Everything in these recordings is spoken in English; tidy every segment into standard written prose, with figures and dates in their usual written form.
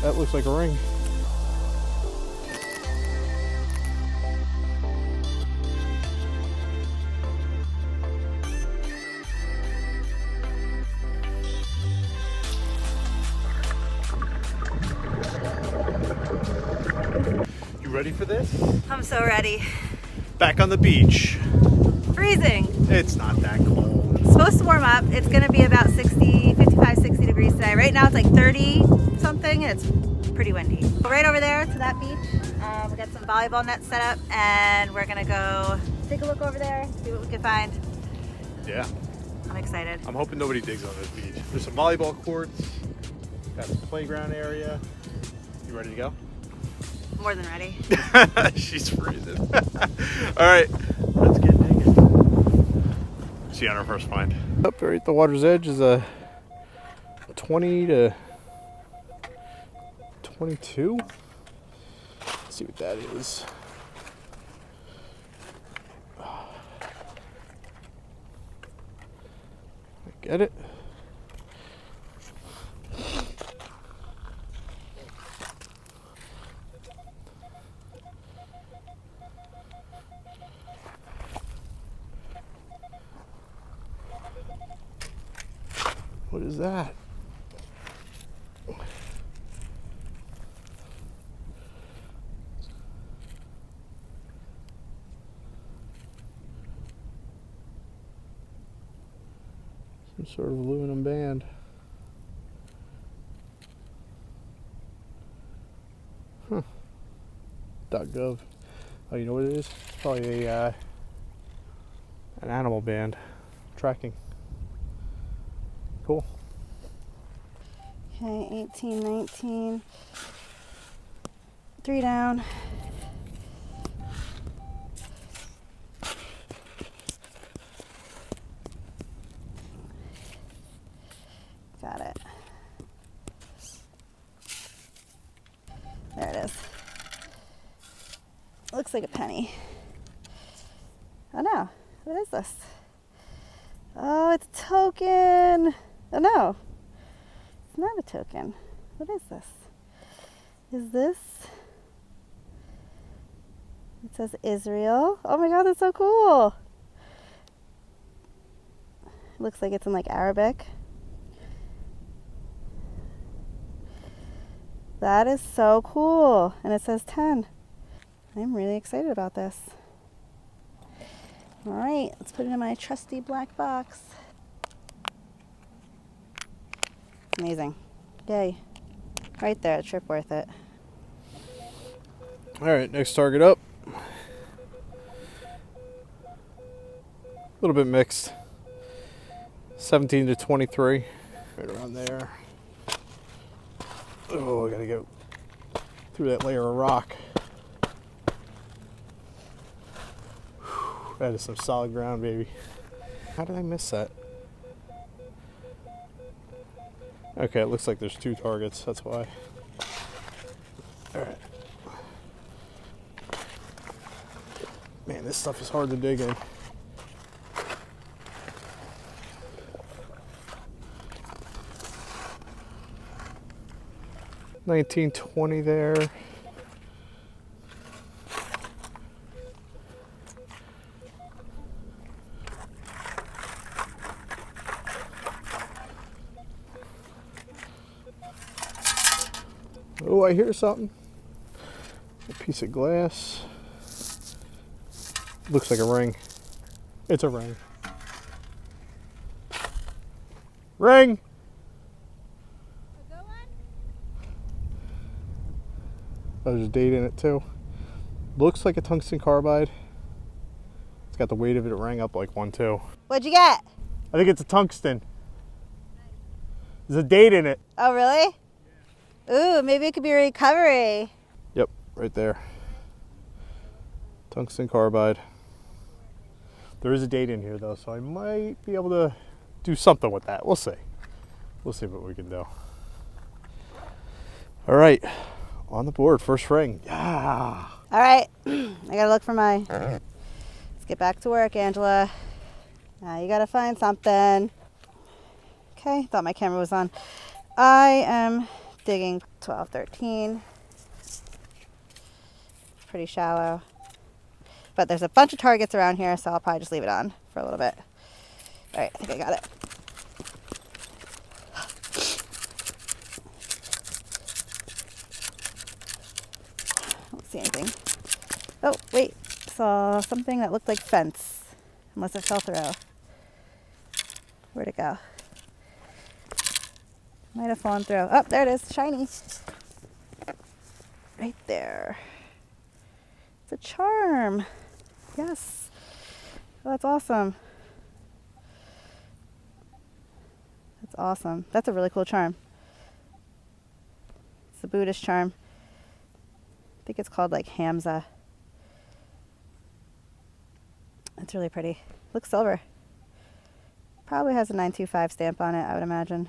That looks like a ring. You ready for this? I'm so ready. Back on the beach. Freezing. It's not that cold. It's supposed to warm up. It's going to be about 55, 60 degrees today. Right now it's like 30 something and it's pretty windy. Right over there to that beach, we got some volleyball nets set up and we're going to go take a look over there, see what we can find. Yeah. I'm excited. I'm hoping nobody digs on this beach. There's some volleyball courts, got some playground area. You ready to go? More than ready. She's freezing. All right, let's get digging. See you on our first find. Up right at the water's edge is a 20 to 22. Let's see what that is. Get it? What is that? Some sort of aluminum band. Huh. .gov. Oh, you know what it is? It's probably a an animal band tracking. Cool. Okay, 18, 19. 3 down. Got it. There it is. Looks like a penny. Oh no, what is this? Oh, it's a token. Oh no, it's not a token. What is this? Is this? It says Israel. Oh my god, that's so cool. It looks like it's in like Arabic. That is so cool. And it says 10. I'm really excited about this. All right, let's put it in my trusty black box. Amazing. Yay. Right there, a trip worth it. All right, next target up. A little bit mixed. 17 to 23. Right around there. Oh, I gotta go through that layer of rock. Whew, that is some solid ground, baby. How did I miss that? Okay, it looks like there's 2 targets, that's why. All right. Man, this stuff is hard to dig in. $19.20 there. Oh, I hear something. A piece of glass. Looks like a ring. It's a ring. Ring! Oh, there's a date in it too. Looks like a tungsten carbide. It's got the weight of it. It rang up like one too. What'd you get? I think it's a tungsten. There's a date in it. Oh, really? Ooh, maybe it could be a recovery. Yep, right there. Tungsten carbide. There is a date in here though, so I might be able to do something with that. We'll see. We'll see what we can do. All right, on the board, first ring. Yeah. All right, I gotta look for my, let's get back to work, Angela. Now you gotta find something. Okay, thought my camera was on. I am digging 12, 13. Pretty shallow. But there's a bunch of targets around here, so I'll probably just leave it on for a little bit. All right, I think I got it. I don't see anything. Oh, wait. Saw something that looked like fence. Unless it fell through. Where'd it go? Might have fallen through. Oh, there it is. Shiny. Right there. It's a charm. Yes. Oh, that's awesome. That's awesome. That's a really cool charm. It's a Buddhist charm. I think it's called like Hamza. It's really pretty. Looks silver. Probably has a 925 stamp on it, I would imagine.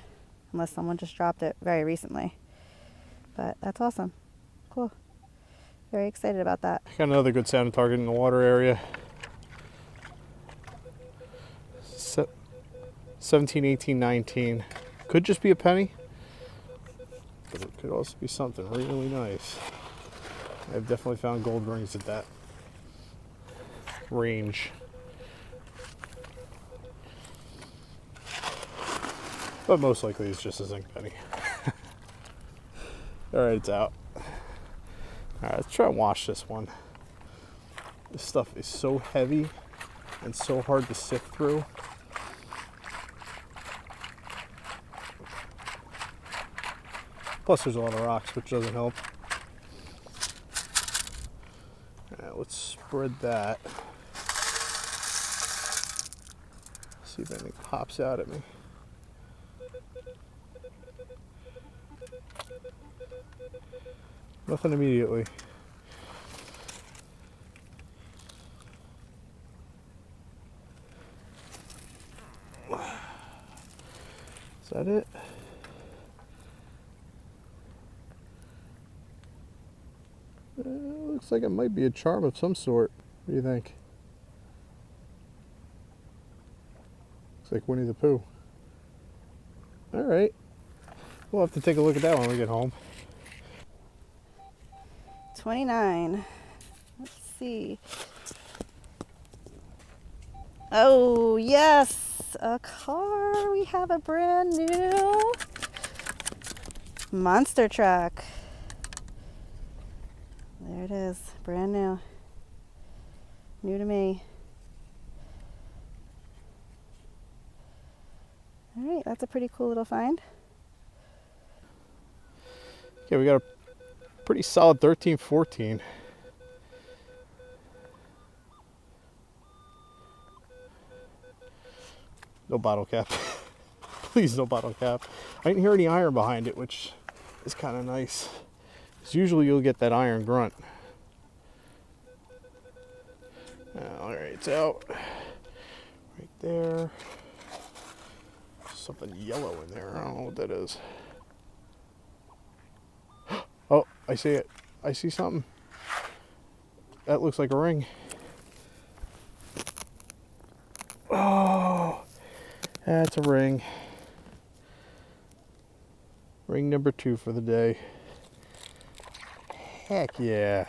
Unless someone just dropped it very recently. But that's awesome. Cool. Very excited about that. Got another good sounding target in the water area. 17, 18, 19. Could just be a penny, but it could also be something really nice. I've definitely found gold rings at that range. But most likely it's just a zinc penny. Alright, it's out. Alright, let's try and wash this one. This stuff is so heavy and so hard to sift through. Plus there's a lot of rocks, which doesn't help. Alright, let's spread that. See if anything pops out at me. Nothing immediately. Is that it? Looks like it might be a charm of some sort. What do you think? Looks like Winnie the Pooh. Alright. We'll have to take a look at that when we get home. 29. Let's see. Oh, yes. A car. We have a brand new monster truck. There it is. Brand new. New to me. All right, that's a pretty cool little find. Yeah, we got a pretty solid 13, 14. No bottle cap. Please, no bottle cap. I didn't hear any iron behind it, which is kind of nice. Because usually you'll get that iron grunt. All right, it's out. Right there. Something yellow in there. I don't know what that is. Oh, I see it. I see something. That looks like a ring. Oh, that's a ring. Ring number 2 for the day. Heck yeah.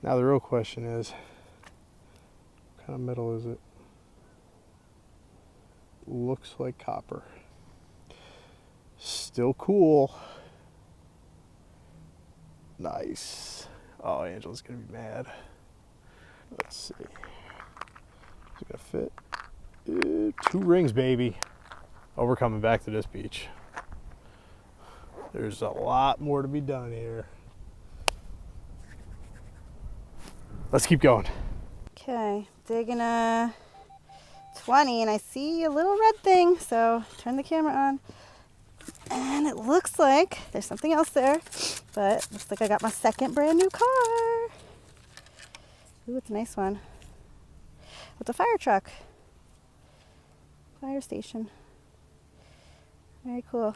Now the real question is, what kind of metal is it? Looks like copper. Still cool. Nice. Oh, Angela's gonna be mad. Let's see. Is it gonna fit? 2 rings, baby. Oh, we're coming back to this beach. There's a lot more to be done here. Let's keep going. Okay, digging a 20 and I see a little red thing, so turn the camera on. And it looks like there's something else there, but looks like I got my second brand new car. Ooh, it's a nice one. It's a fire truck. Fire station. Very cool.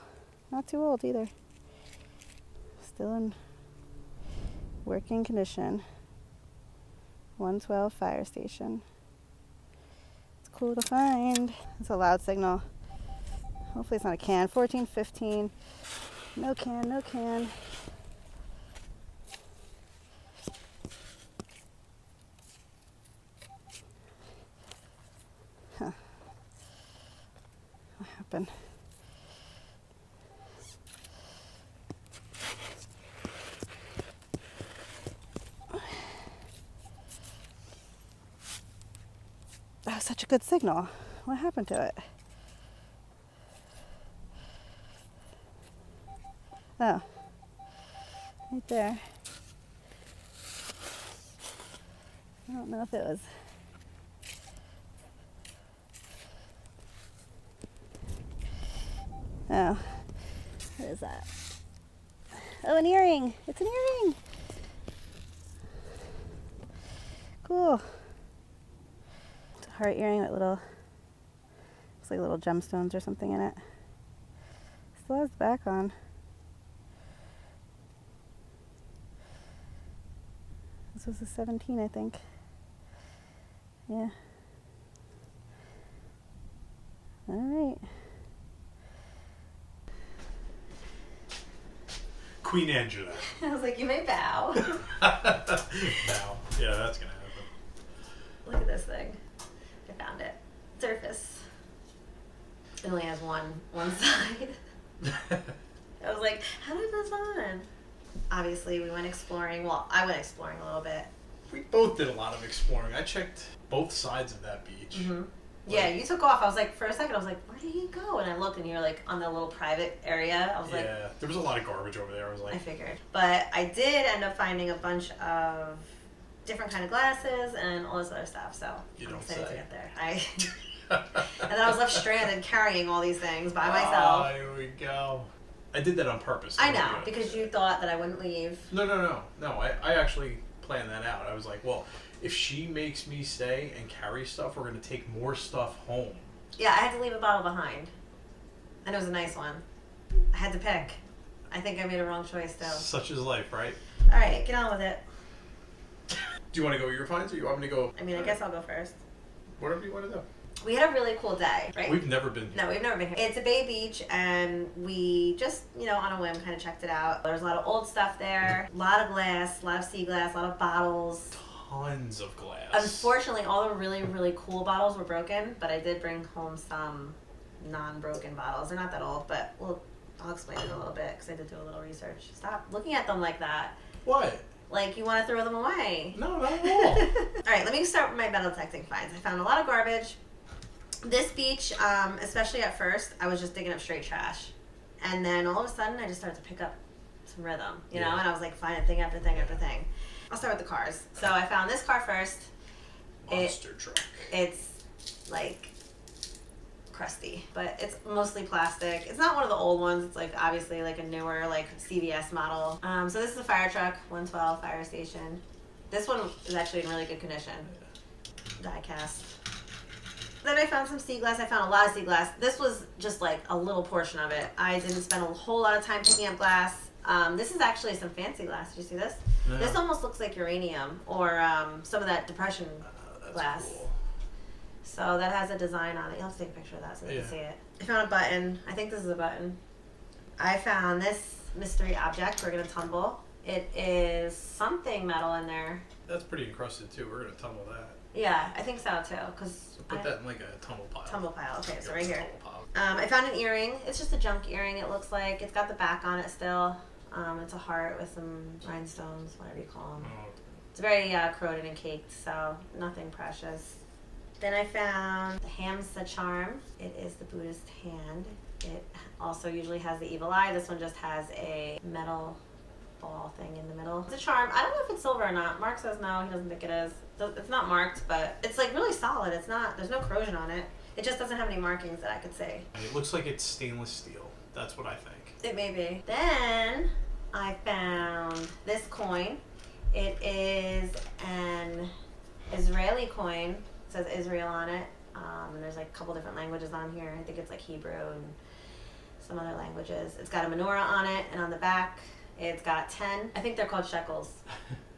Not too old either. Still in working condition. 112 fire station. It's cool to find. It's a loud signal. Hopefully it's not a can. 14, 15. No can, no can. Huh. What happened? That was such a good signal. What happened to it? Oh, right there. I don't know if it was. Oh, what is that? Oh, an earring. It's an earring. Cool. It's a heart earring with little, looks like little gemstones or something in it. Still has the back on. This was a 17, I think. Yeah. All right. Queen Angela. I was like, you may bow. Now, yeah, that's gonna happen. Look at this thing. I found it. Surface. It only has one side. I was like, how did this on? Obviously, we went exploring. Well, I went exploring a little bit. We both did a lot of exploring. I checked both sides of that beach. Mm-hmm. Yeah, you took off. I was like, for a second, I was like, where did he go? And I looked, and you're like on the little private area. I was like, yeah, there was a lot of garbage over there. I was like, I figured. But I did end up finding a bunch of different kind of glasses and all this other stuff. So I'm excited to get there. And then I was left stranded carrying all these things by myself. Oh, here we go. I did that on purpose. I know, because you thought that I wouldn't leave. No. I actually planned that out. I was like, well, if she makes me stay and carry stuff, we're going to take more stuff home. Yeah, I had to leave a bottle behind. And it was a nice one. I had to pick. I think I made a wrong choice, though. Such is life, right? All right, get on with it. Do you want to go your finds or you want me to go? I mean, I guess I'll go first. Whatever you want to do. We had a really cool day, right? We've never been here. No, we've never been here. It's a bay beach, and we just, on a whim, kind of checked it out. There's a lot of old stuff there, a lot of glass, a lot of sea glass, a lot of bottles. Tons of glass. Unfortunately, all the really, really cool bottles were broken, but I did bring home some non-broken bottles. They're not that old, but I'll explain it a little bit, because I did do a little research. Stop looking at them like that. What? Like you want to throw them away. No, not at all. All right, let me start with my metal detecting finds. I found a lot of garbage. This beach, especially at first, I was just digging up straight trash. And then all of a sudden, I just started to pick up some rhythm, you know? And I was like, finding thing after thing after thing. I'll start with the cars. So I found this car first. Monster truck. It's like crusty, but it's mostly plastic. It's not one of the old ones. It's like obviously like a newer like CVS model. So this is a fire truck, 112 fire station. This one is actually in really good condition. Die cast. Then I found some sea glass. I found a lot of sea glass. This was just like a little portion of it. I didn't spend a whole lot of time picking up glass. This is actually some fancy glass. Did you see this? No. This almost looks like uranium or some of that depression glass. Cool. So that has a design on it. You'll have to take a picture of that so you can see it. I found a button. I think this is a button. I found this mystery object. We're going to tumble. It is something metal in there. That's pretty encrusted too. We're going to tumble that. Yeah, I think so too. Cause put that in like a tumble pile. Tumble pile. Okay, so right here. I found an earring. It's just a junk earring. It looks like it's got the back on it still. It's a heart with some rhinestones, whatever you call them. Oh. It's very corroded and caked, so nothing precious. Then I found the Hamsa charm. It is the Buddhist hand. It also usually has the evil eye. This one just has a metal ball thing in the middle. It's a charm. I don't know if it's silver or not. Mark says no, he doesn't think it is. It's not marked, but it's like really solid. It's not, there's no corrosion on it. It just doesn't have any markings that I could see. It looks like it's stainless steel. That's what I think. It may be. Then I found this coin. It is an Israeli coin. It says Israel on it. And there's like a couple different languages on here. I think it's like Hebrew and some other languages. It's got a menorah on it, and on the back it's got 10. I think they're called shekels.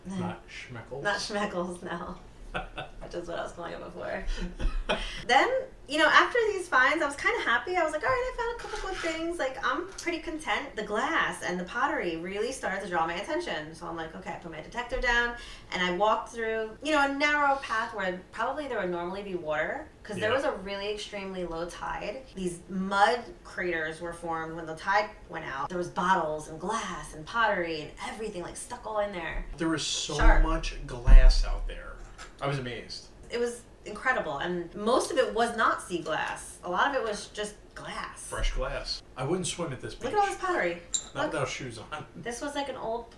Not schmeckles? Not schmeckles, no. which is what I was calling it before. Then, you know, after these finds, I was kind of happy. I was like, all right, I found a couple good things. Like, I'm pretty content. The glass and the pottery really started to draw my attention. So I'm like, okay, I put my detector down and I walked through, you know, a narrow path where probably there would normally be water because there was a really extremely low tide. These mud craters were formed when the tide went out. There was bottles and glass and pottery and everything like stuck all in there. There was so Sharp. much glass out there. I was amazed. It was incredible, and most of it was not sea glass. A lot of it was just glass. Fresh glass. I wouldn't swim at this beach. Look at all this pottery. Not Look. without shoes on. This was like an old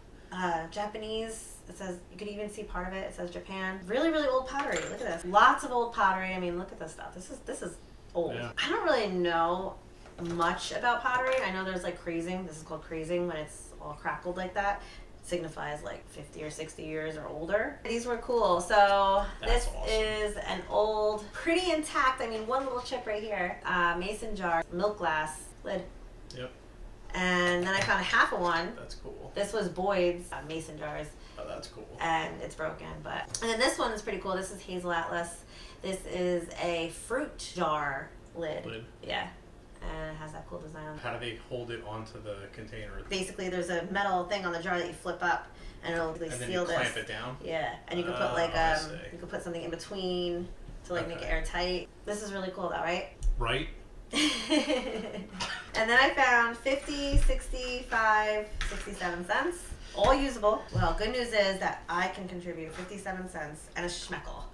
Japanese, it says, you could even see part of it, it says Japan. Really, really old pottery. Look at this. Lots of old pottery. I mean, look at this stuff. This is old. Yeah. I don't really know much about pottery. I know there's like crazing. This is called crazing when it's all crackled like that. Signifies like 50 or 60 years or older. These were cool. So That's this awesome. is an old, pretty intact, I mean, one little chip right here. Mason jar, milk glass lid. Yep. And then I found a half of one. That's cool. This was Boyd's mason jars. Oh, that's cool. And it's broken, but. And then this one is pretty cool. This is Hazel Atlas. This is a fruit jar lid. Yeah. And it has that cool design on it. How do they hold it onto the container? Basically, there's a metal thing on the jar that you flip up, and it'll like, And then seal you this. clamp it down? Yeah, and you can put like I see. you can put something in between to like make it Okay. airtight. This is really cool, though, right? Right? And then I found 50, 65, 67 cents, all usable. Well, good news is that I can contribute 57 cents and a schmeckle. All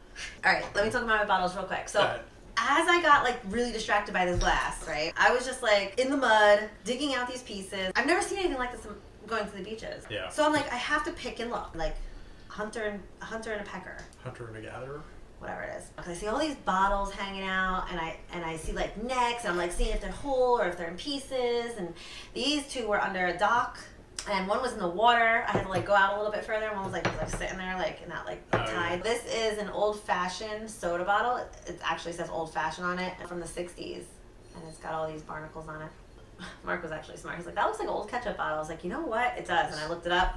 right, let me talk about my bottles real quick. So. Go ahead. As I got like really distracted by this glass, right? I was just like in the mud, digging out these pieces. I've never seen anything like this going to the beaches. Yeah. So I'm like, I have to pick and look, like a hunter and a pecker, Hunter and a gatherer? whatever it is. Because I see all these bottles hanging out, and I see like necks, and I'm like seeing if they're whole or if they're in pieces. And these two were under a dock. And one was in the water. I had to like go out a little bit further. And one was like sitting there like in that like tide. Yeah. This is an old-fashioned soda bottle. It actually says old-fashioned on it from the 60s. And it's got all these barnacles on it. Mark was actually smart. He's like, that looks like an old ketchup bottle. I was like, you know what? It does. And I looked it up.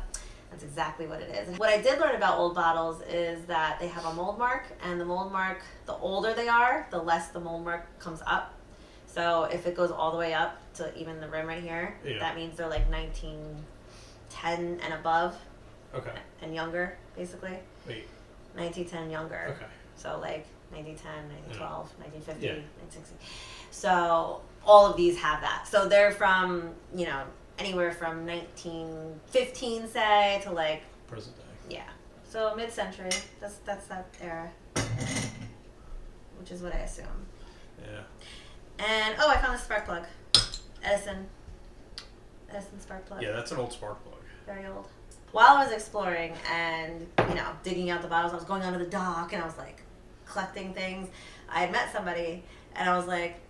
That's exactly what it is. And what I did learn about old bottles is that they have a mold mark. And the mold mark, the older they are, the less the mold mark comes up. So if it goes all the way up to even the rim right here, that means they're like 1910 and above. Okay. And younger, basically. Wait. 1910 younger. Okay. So like 1910, 1912, 1950, Yeah. 1960. So all of these have that. So they're from, you know, anywhere from 1915, say, to like, Present day. yeah. So mid-century. That's that era. Which is what I assume. Yeah. And oh, I found this spark plug. Edison spark plug. Yeah, that's an old spark plug. Very old. While I was exploring and, you know, digging out the bottles, I was going onto the dock and I was like collecting things. I had met somebody and I was like,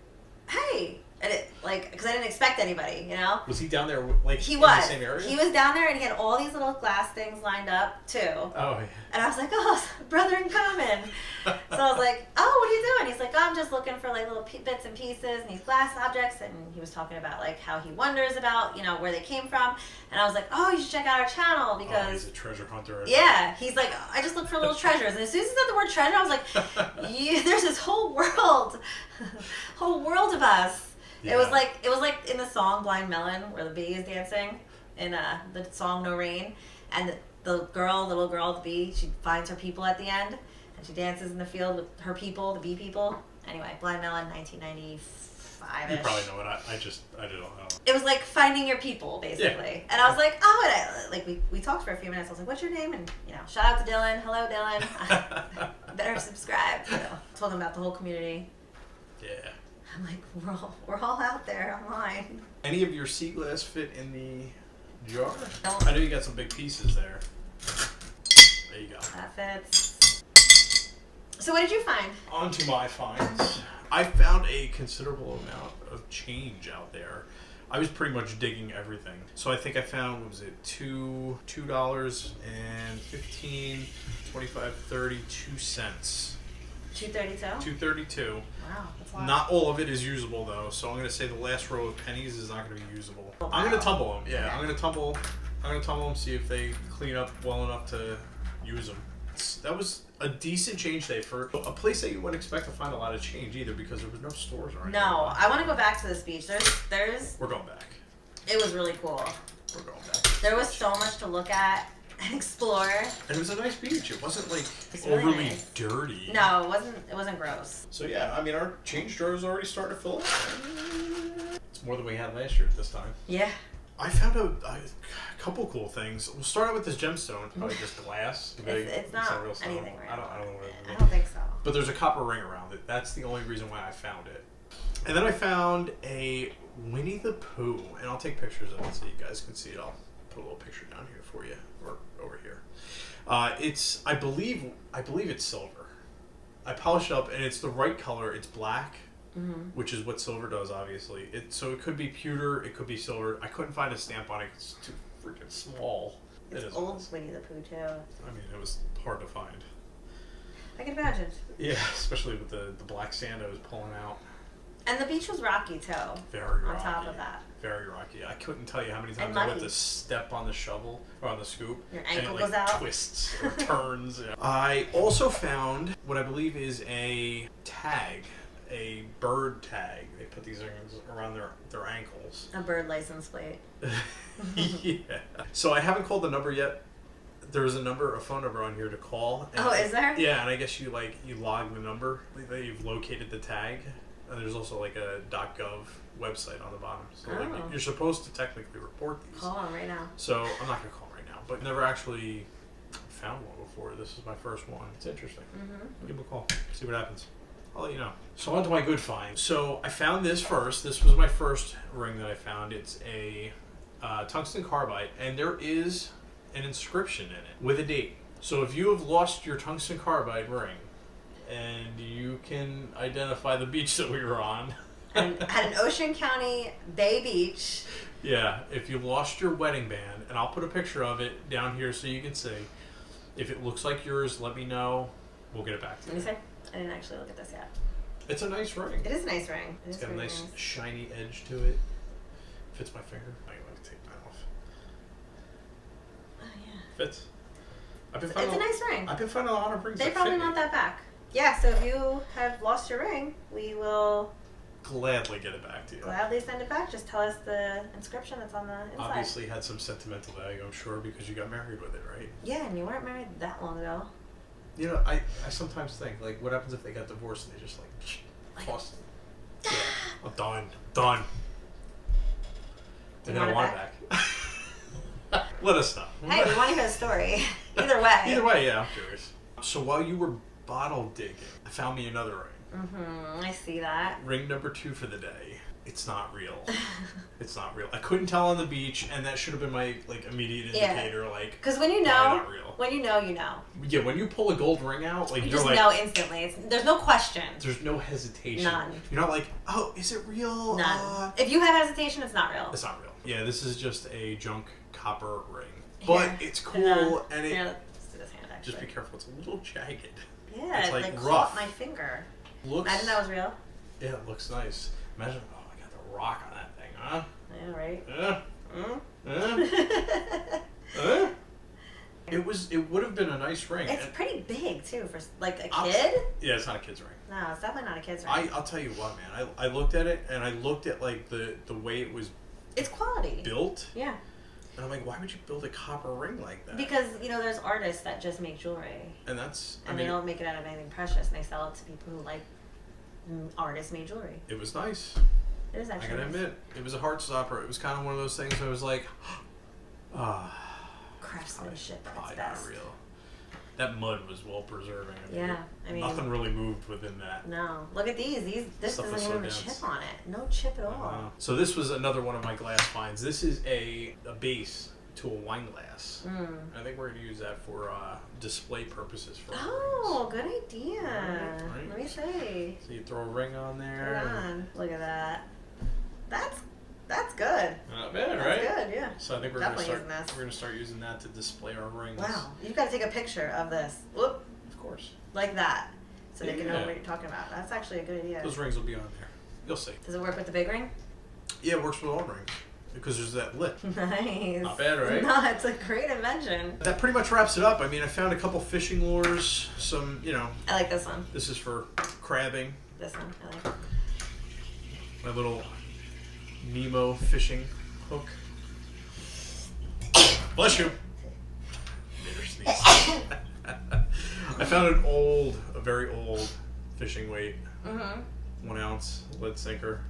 hey, and it like, because I didn't expect anybody, you know? Was he down there like He in was. the same area? He was down there and he had all these little glass things lined up too. Oh, yeah. And I was like, oh, brother in common. So I was like, oh, what are you doing? He's like, oh, I'm just looking for like little bits and pieces and these glass objects. And he was talking about like how he wonders about, you know, where they came from. And I was like, oh, you should check out our channel Oh, because he's a treasure hunter. yeah, he's like, I just look for little treasures. And as soon as he said the word treasure, I was like, yeah, there's this whole world of us. Yeah. It was like in the song Blind Melon where the bee is dancing in the song No Rain, and the little girl, the bee, she finds her people at the end, and she dances in the field with her people, the bee people. Anyway, Blind Melon, 1995-ish. You probably know it. I don't know. It was like finding your people, basically. Yeah. And I was like, oh, and we talked for a few minutes. I was like, what's your name? And, you know, shout out to Dylan. Hello, Dylan. Better subscribe. You know, told him about the whole community. Yeah. I'm like, we're all out there online. Any of your sea glass fit in the jar? No. I know you got some big pieces there. There you go. That fits. So what did you find? On to my finds. I found a considerable amount of change out there. I was pretty much digging everything. So I think I found, what was it, $2 and 15, 25, 32 cents. 232? $2.32. Wow, that's a lot. Not all of it is usable though, so I'm gonna say the last row of pennies is not gonna be usable. I'm gonna tumble them. Yeah, Okay. I'm gonna tumble them. See if they clean up well enough to use them. It's That was a decent change day for a place that you wouldn't expect to find a lot of change either, because there was no stores or anything. No, I want to go back to this beach. There's. We're going back. It was really cool. We're going back. There was so much to look at and explore. And it was a nice beach. It wasn't like Really overly nice. dirty. No, it wasn't gross. So yeah, I mean, our change drawer is already starting to fill up. It's more than we had last year at this time. Yeah. I found a couple cool things. We'll start out with this gemstone. It's probably just glass. It's not real stone. anything right I don't know what it is. I don't think so. But there's a copper ring around it. That's the only reason why I found it. And then I found a Winnie the Pooh, and I'll take pictures of it so you guys can see it. I'll put a little picture down here for you, or over here. It's I believe it's silver. I polished it up, and it's the right color. It's black. Mm-hmm. Which is what silver does, obviously. So it could be pewter, it could be silver. I couldn't find a stamp on it. It's too freaking small. It's old Winnie the Pooh too. I mean, it was hard to find. I can imagine. Yeah, especially with the black sand I was pulling out. And the beach was rocky too. Very rocky. On top of that. Very rocky. I couldn't tell you how many times I went to step on the shovel or on the scoop. Your ankle and it, goes out. Twists or turns. Yeah. I also found what I believe is a tag. A bird tag. They put these things around their ankles. A bird license plate. Yeah. So I haven't called the number yet. There's a phone number on here to call. Oh, is there? Yeah, and I guess you log the number that you've located the tag. And there's also like a .gov website on the bottom. So you're supposed to technically report these. Call on right now. So I'm not gonna call right now, but never actually found one before. This is my first one. It's interesting. Mm-hmm. Give them a call. See what happens. I'll let you know. So on to my good find. So I found this first. This was my first ring that I found. It's a tungsten carbide, and there is an inscription in it with a date. So if you have lost your tungsten carbide ring, and you can identify the beach that we were on. At an Ocean County Bay Beach. Yeah, if you lost your wedding band, and I'll put a picture of it down here so you can see. If it looks like yours, let me know. We'll get it back to you. Let me see. I didn't actually look at this yet. It's a nice ring. It is a nice ring. It's got a nice shiny edge to it. Fits my finger. I'm going to take that off. Oh, yeah. Fits. It's a nice ring. I've been finding a lot of rings They that probably fit me. want that back. Yeah, so if you have lost your ring, we will gladly get it back to you. Gladly send it back. Just tell us the inscription that's on the inside. Obviously had some sentimental value, I'm sure, because you got married with it, right? Yeah, and you weren't married that long ago. You know, I sometimes think, like, what happens if they got divorced and they just, like toss it? Yeah, I'm done. They're gonna want it back. Let us know. Hey, we want to hear the story. Either way, yeah, I'm curious. So while you were bottle digging, I found me another ring. Mm-hmm, I see that. Ring number 2 for the day. It's not real. It's not real. I couldn't tell on the beach, and that should have been my immediate indicator. Because when you know, not real. When you know, you know. Yeah, when you pull a gold ring out, you you're just like, know instantly. There's no question. There's no hesitation. None. You're not like, oh, is it real? None. If you have hesitation, it's not real. It's not real. Yeah, this is just a junk copper ring, but it's cool, and it. Let's do this hand, actually. Just be careful. It's a little jagged. Yeah, it's like rough. caught my finger. Looks. Imagine that was real. Yeah, it looks nice. Imagine, oh, I got the rock on that thing, huh? Yeah, right. It would have been a nice ring. It's pretty big too for like a kid. Yeah, it's not a kid's ring. No, it's definitely not a kid's ring. I'll tell you what, man. I looked at it and I looked at like the way it was. It's quality. Built. Yeah. And I'm like, why would you build a copper ring like that? Because there's artists that just make jewelry. And that's. And they don't make it out of anything precious, and they sell it to people who like artist-made jewelry. It was nice. It is actually. I gotta admit, it was a heart stopper. It was kind of one of those things where I was like, craftsmanship at its probably best. not real. That mud was well preserving. I mean, nothing really moved within that. No, look at these. This Stuff doesn't was even have so a dense. chip on it. No chip at all. So this was another one of my glass finds. This is a base to a wine glass. I think we're gonna use that for display purposes for Oh, good idea. Right. Let me see. So you throw a ring on there. Hold on. Look at that. That's good. Not bad, That's right? good, yeah. So I think we're Definitely gonna start using that to display our rings. Wow, you've got to take a picture of this. Whoop. Of course. Like that, so they can know Yeah. what you're talking about. That's actually a good idea. Those rings will be on there. You'll see. Does it work with the big ring? Yeah, it works with all rings. because there's that lip. Nice. Not bad, right? No, it's a great invention. That pretty much wraps it up. I mean, I found a couple fishing lures, some, you know. I like this one. This is for crabbing. This one, I like. My little Nemo fishing hook. Bless you. I found a very old fishing weight. 1 ounce lead sinker.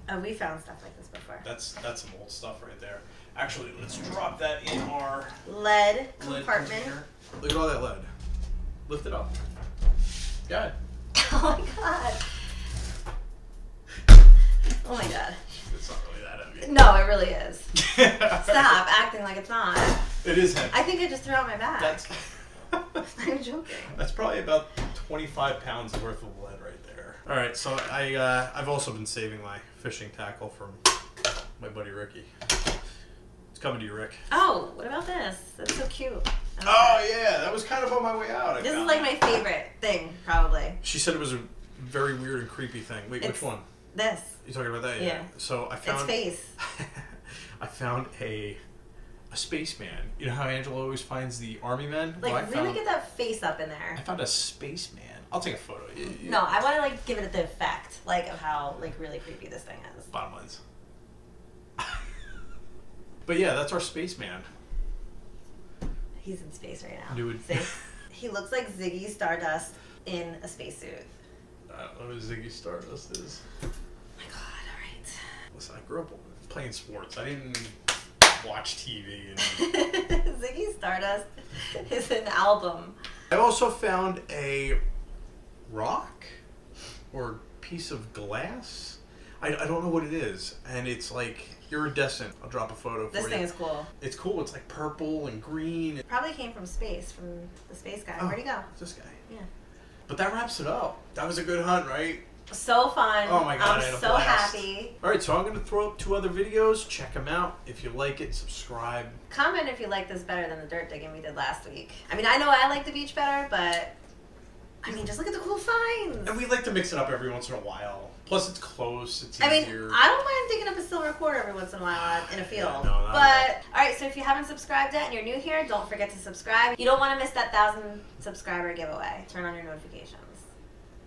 Oh, we found stuff like this before. That's some old stuff right there. Actually, let's drop that in our Lead compartment. container. Look at all that lead. Lift it up. Got it. Oh my god. Oh my god. It's not really that heavy. No, it really is. Stop acting like it's not. It is heavy. I think I just threw out my bag. That's I'm joking. That's probably about 25 pounds worth of lead right there. All right, so I've also been saving my fishing tackle from my buddy Ricky. It's coming to you, Rick. Oh, what about this? That's so cute. Oh yeah, that was kind of on my way out. This is like my favorite thing, probably. She said it was a very weird and creepy thing. Wait, which one? This. You talking about that? Yeah. So I found. Its face. I found a spaceman. You know how Angela always finds the army men? Like, Well, really get that face up in there. I found a spaceman. I'll take a photo. No, I want to like give it the effect, like of how like really creepy this thing is. Bottom lines. But yeah, that's our spaceman. He's in space right now. Dude. See? He looks like Ziggy Stardust in a spacesuit. I don't know what Ziggy Stardust is. Oh my god, alright. Listen, I grew up playing sports. I didn't watch TV. And Ziggy Stardust is an album. I also found a rock or piece of glass. I don't know what it is. And it's like iridescent. I'll drop a photo for you. This thing is cool. It's cool. It's like purple and green. Probably came from space, from the space guy. Oh, Where'd he go? This guy. Yeah. But that wraps it up. That was a good hunt, right? So fun. Oh my god, I had I'm a so blast. happy. Alright, so I'm going to throw up 2 other videos. Check them out. If you like it, subscribe. Comment if you like this better than the dirt digging we did last week. I mean, I know I like the beach better, but I mean, just look at the cool finds. And we like to mix it up every once in a while. Plus, it's close. It's I mean, easier. I don't mind digging up a silver quarter every once in a while in a field. Yeah, no, not but, alright, so if you haven't subscribed yet and you're new here, don't forget to subscribe. You don't want to miss that 1,000 subscriber giveaway. Turn on your notifications.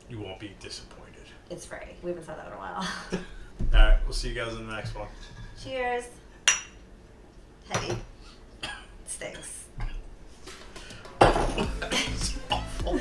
You won't be disappointed. It's free. We haven't said that in a while. Alright, we'll see you guys in the next one. Cheers. Heavy. It stinks. It's awful.